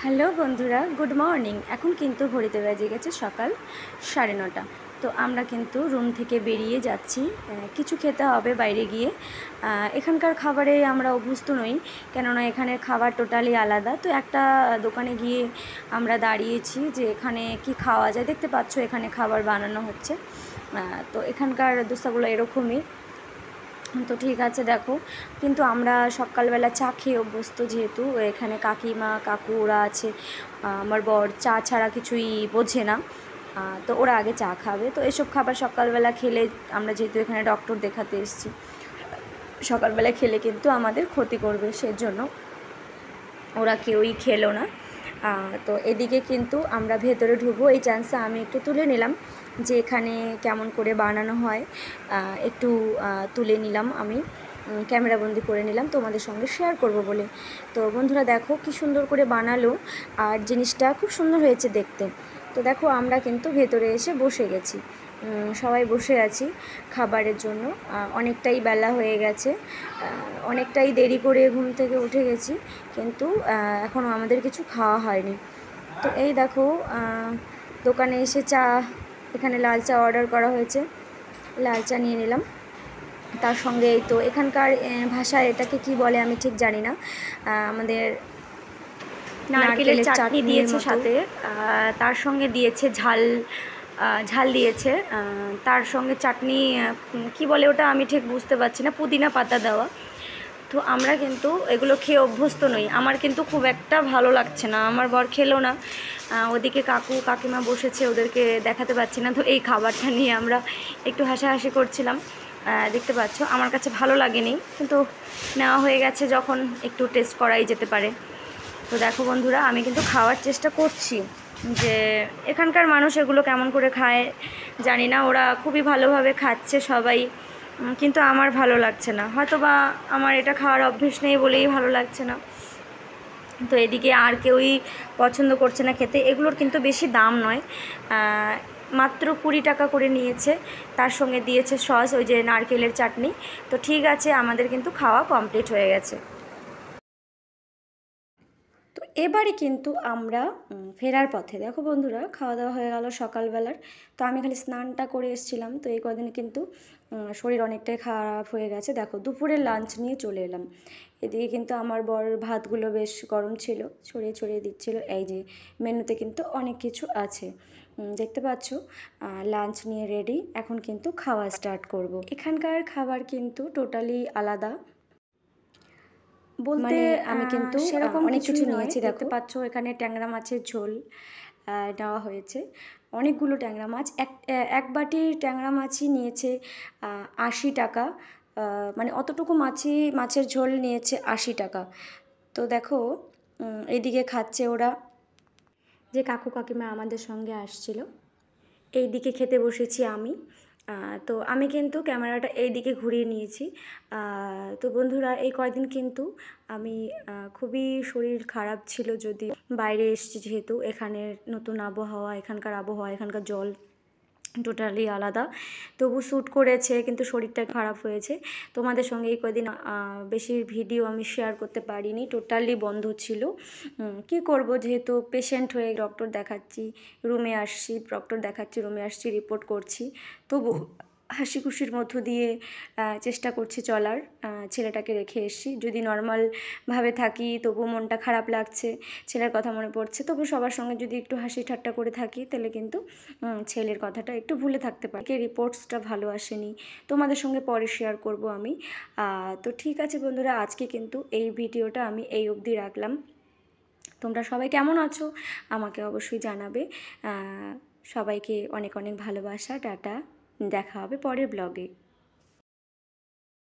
Hello বন্ধুরা, good morning. এখন কিন্তু ঘড়িতে বেজে গেছে সকাল 9:30। তো আমরা কিন্তু রুম থেকে বেরিয়ে যাচ্ছি, কিছু খেতে হবে বাইরে গিয়ে। এখানকার খাবারে আমরা অভ্যস্ত নই, কেননা এখানের খাবার টোটালি আলাদা। তো একটা দোকানে গিয়ে আমরা দাঁড়িয়েছি যে এখানে কি খাওয়া যায়। দেখতে পাচ্ছ এখানে খাবার বানানো হচ্ছে। তো এখানকার দোসাগুলো এরকমই। তো ঠিক আছে, দেখো কিন্তু আমরা সকালবেলা চা খেয়ে অভ্যস্ত, যেহেতু এখানে কাকিমা কাকু ওরা আছে। আমার বর চা ছাড়া কিছুই বোঝে না, তো ওরা আগে চা খাবে। তো এসব খাবার সকালবেলা খেলে, আমরা যেহেতু এখানে ডক্টর দেখাতে এসেছি, সকালবেলা খেলে কিন্তু আমাদের ক্ষতি করবে, সেজন্য ওরা কেউই খেলো না। তো এদিকে কিন্তু আমরা ভেতরে ঢুকবো, এই চান্সে আমি একটু তুলে নিলাম যে এখানে কেমন করে বানানো হয়, একটু তুলে নিলাম, আমি ক্যামেরাবন্দি করে নিলাম তোমাদের সঙ্গে শেয়ার করব বলে। তো বন্ধুরা দেখো কি সুন্দর করে বানালো, আর জিনিসটা খুব সুন্দর হয়েছে দেখতে। তো দেখো আমরা কিন্তু ভেতরে এসে বসে গেছি, সবাই বসে আছি খাবারের জন্য। অনেকটাই বেলা হয়ে গেছে, অনেকটাই দেরি করে ঘুম থেকে উঠে গেছি, কিন্তু এখনও আমাদের কিছু খাওয়া হয়নি। তো এই দেখো দোকানে এসে চা, এখানে লাল চা অর্ডার করা হয়েছে, লাল চা নিয়ে নিলাম। তার সঙ্গে এই তো এখানকার ভাষায় এটাকে কি বলে আমি ঠিক জানি না, আমাদের নারকেলের চাটনি দিয়েছে সাথে, তার সঙ্গে দিয়েছে ঝাল দিয়েছে, তার সঙ্গে চাটনি কি বলে ওটা আমি ঠিক বুঝতে পারছি না, পুদিনা পাতা দেওয়া। তো আমরা কিন্তু এগুলো খেয়ে অভ্যস্ত নই, আমার কিন্তু খুব একটা ভালো লাগছে না। আমার বর খেলো না, ওদিকে কাকু কাকিমা বসেছে, ওদেরকে দেখাতে পাচ্ছি না। তো এই খাবারটা নিয়ে আমরা একটু হাসাহাসি করছিলাম। দেখতে পাচ্ছ আমার কাছে ভালো লাগেনি, কিন্তু নেওয়া হয়ে গেছে যখন, একটু টেস্ট করাই যেতে পারে। তো দেখো বন্ধুরা, আমি কিন্তু খাওয়ার চেষ্টা করছি যে এখানকার মানুষ এগুলো কেমন করে খায় জানি না, ওরা খুবই ভালোভাবে খাচ্ছে সবাই, কিন্তু আমার ভালো লাগছে না। হয়তো বা আমার এটা খাওয়ার অভ্যেস নেই বলেই ভালো লাগছে না। তো এদিকে আর কেউই পছন্দ করছে না খেতে। এগুলোর কিন্তু বেশি দাম নয়, মাত্র 20 টাকা করে নিয়েছে, তার সঙ্গে দিয়েছে সস, ওই যে নারকেলের চাটনি। তো ঠিক আছে, আমাদের কিন্তু খাওয়া কমপ্লিট হয়ে গেছে। তো এবারে কিন্তু আমরা ফেরার পথে, দেখো বন্ধুরা খাওয়া দাওয়া হয়ে গেল সকালবেলার। তো আমি খালি স্নানটা করে এসেছিলাম, তো এই কদিন কিন্তু শরীর অনেকটাই খারাপ হয়ে গেছে। দেখো দুপুরের লাঞ্চ নিয়ে চলে এলাম। এদিকে কিন্তু আমার বর ভাতগুলো বেশ গরম ছিল, ছড়িয়ে ছড়িয়ে দিচ্ছিল। এই যে মেনুতে কিন্তু অনেক কিছু আছে, দেখতে পাচ্ছ। লাঞ্চ নিয়ে রেডি, এখন কিন্তু খাওয়া স্টার্ট করব। এখানকার খাবার কিন্তু টোটালি আলাদা বলতে, আমি কিন্তু সেরকম অনেক কিছু নিয়েছি। দেখতে পাচ্ছ এখানে ট্যাংরা মাছের ঝোল নেওয়া হয়েছে, অনেকগুলো ট্যাংরা মাছ। এক বাটি ট্যাংরা মাছই নিয়েছে 80 টাকা, মানে অতটুকু মাছের ঝোল নিয়েছে 80 টাকা। তো দেখো এইদিকে খাচ্ছে ওরা, যে কাকু কাকিমা আমাদের সঙ্গে আসছিল। এই দিকে খেতে বসেছি আমি। তো আমি কিন্তু ক্যামেরাটা এই দিকে ঘুরিয়ে নিয়েছি। তো বন্ধুরা এই কয়দিন কিন্তু আমি খুবই শরীর খারাপ ছিল, যদি বাইরে এসেছি যেহেতু, এখানের নতুন আবহাওয়া, এখানকার আবহাওয়া, এখানকার জল টোটালি আলাদা, তবু শ্যুট করেছে, কিন্তু শরীরটা খারাপ হয়েছে। তোমাদের সঙ্গে এই কদিন বেশি ভিডিও আমি শেয়ার করতে পারিনি, টোটালি বন্ধ ছিল। কি করব, যেহেতু পেশেন্ট হয়ে ডক্টর দেখাচ্ছি, রুমে আসছি, ডক্টর দেখাচ্ছি, রুমে আসছি, রিপোর্ট করছি, তবু হাসি খুশির মধ্য দিয়ে চেষ্টা করছি চলার। ছেলেটাকে রেখে এসছি, যদি নর্মালভাবে থাকি তবু মনটা খারাপ লাগছে, ছেলের কথা মনে পড়ছে, তবু সবার সঙ্গে যদি একটু হাসি ঠাট্টা করে থাকি, তাহলে কিন্তু ছেলের কথাটা একটু ভুলে থাকতে পারি। রিপোর্টসটা ভালো আসেনি, তোমাদের সঙ্গে পরে শেয়ার করব আমি। তো ঠিক আছে বন্ধুরা, আজকে কিন্তু এই ভিডিওটা আমি এই অবধি রাখলাম। তোমরা সবাই কেমন আছো আমাকে অবশ্যই জানাবে। সবাইকে অনেক অনেক ভালোবাসা, টাটা, দেখা হবে পরের ব্লগে।